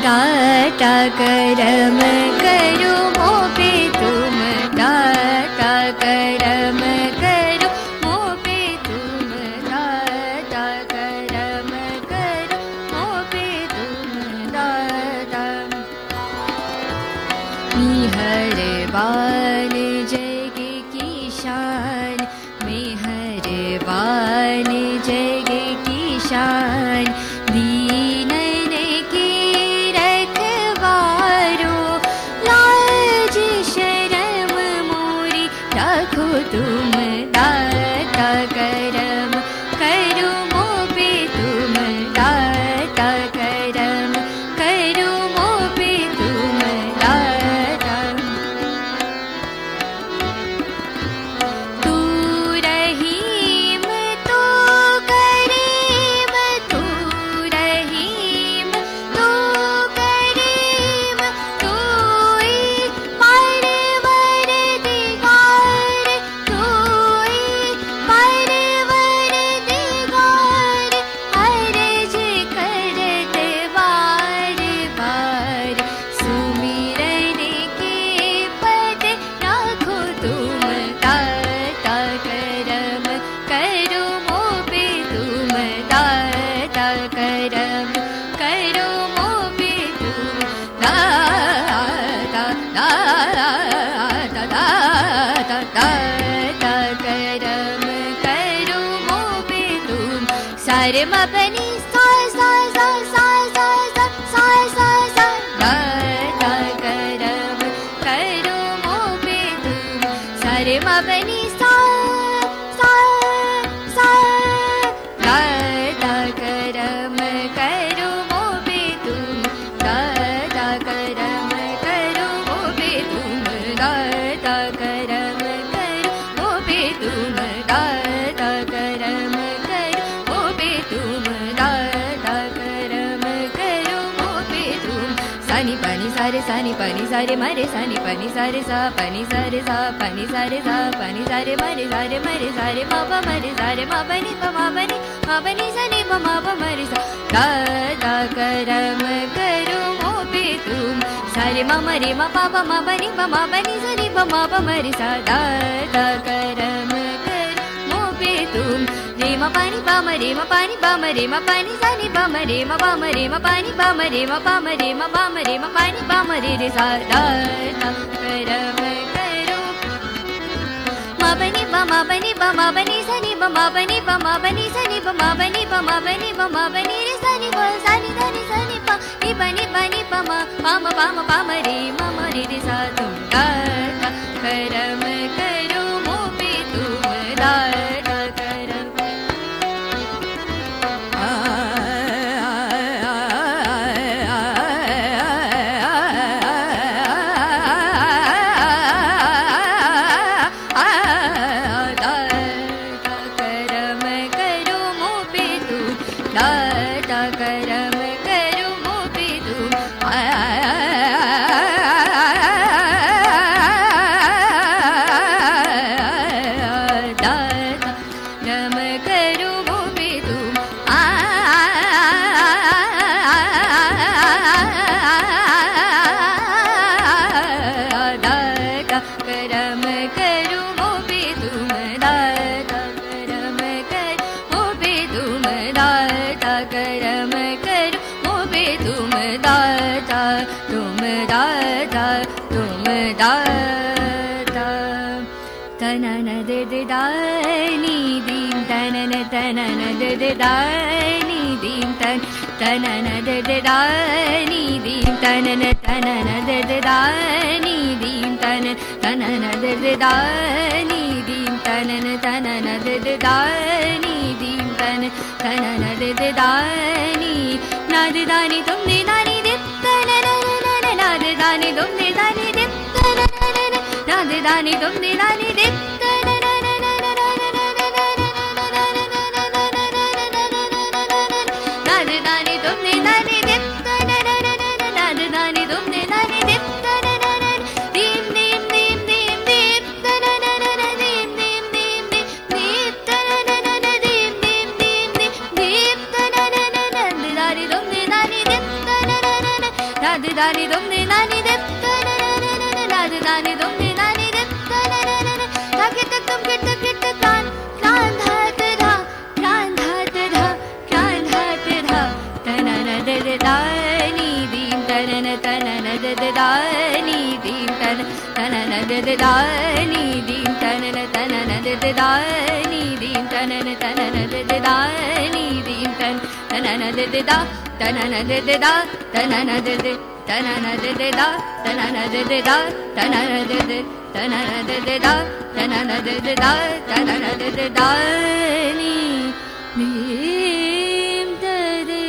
दाता करम करो मोपे तुम, दाता करम करो मोपे तुम, दाता करम करो मोपे तुम दाता। मेहरबान जग की शान, मेहरबान जग की शान, दीनन की रखवारो, लाज शरम मोरी रखो तुम, दाता करम करो मोपे तुम, दाता करम करो मोपे तुम दाता। तू रहीम तो करीम, तू रहीम तो करीम, तू ही परवरदिगार, तू ही परवरदिगार, अर्ज करत बार बार, सुमिरन के पद राखो तुम, दाता करम करो मोपे तुम, दाता करम करो मोपे तुम, दाता दाता दाता दाता करम करो मोपे तुम। सारे मपनी सा सा सा सा सा सा सा सा सा, दाता करम करो मोपे तुम। सारे मपनी सा सा सा, दाता करम करो मोपे तुम, दाता करम करो मोपे तुम, दाता करम करो मोपे तुम, दाता करम करो मोपे तुम, दाता करम करो मोपे तुम। सानी पानी सारे सानी पानी सारे मरे, सानी पानी सारे सा पानी सारे सा पानी सारे सा पानी सारे मरे सारे मापा मरे सारे मापनी पमापनी मापनी सनी पमापा मरे सा, दाता करम करो मोपे तुम। सारे मामा रे मा पापा मापनी पमापनी सनी पमापा मरे सा, दाता करम करो मोपे तुम। रे मा पानी पामा रे मा पानी पामा रे मा पानी सानी पामा रे मा पामा रे मा पानी पामा रे मा पामा रे मा पामा रे मा पानी पामा रे रे सा, दाता करम करो मापनी पमापनी पमापनी सनी पमापनी पमापनी सनी पमापनी पमापनी पमापनी रे सनी प सनी धनी सनी प नि पनी पनी पमा पामा पामा पामा रे मामा रे रे सा, तुम दाता करम करो मोपे तुम, दाता करम दाता करम करो मोपे तुम, दाता करम करो मोपे तुम, दाता करम करो मोपे तुम, दाता करम करो मोपे तुम, दाता करम करो मोपे तुम, दाता तुम दाता तुम दाता। तनन दद दानी दीन तनन तनन दद दानी दीन तन तनन दद दानी दीन तनन तनन दद दानी दीन तन तनन दद दानी दीन तनन तनन दद दानी दीन तन तनन दद दानी नाद दानी तुम दे दानी दिप तनन नाद दानी तुम दे दानी दिप तनन नाद दानी तुम दे दानी दिप तनन नाद दानी तुम दे दानी दिप तनन नाद दानी तुम दे दानी दिप तनन दीम दीम दीम दीम दीप तनन दीम दीम दीम दीप तनन दीम दीम दीम दीप तनन नाद दानी तुम दे दानी दिप तनन Nadi dani dum ni nani dip nadi dani dum ni nani dip taki tak tum kit tan tan dhat dha tan dhat dha tan dhat dha tanana de dani dim tanana tanana de dani dim tanana de dani dim tanana tanana de dani dim tanana tanana de dani dim tanana de da tanana de da tanana de tanana de da tanana de da tanana de tanana de da tanana de da tanana de da ni nim de re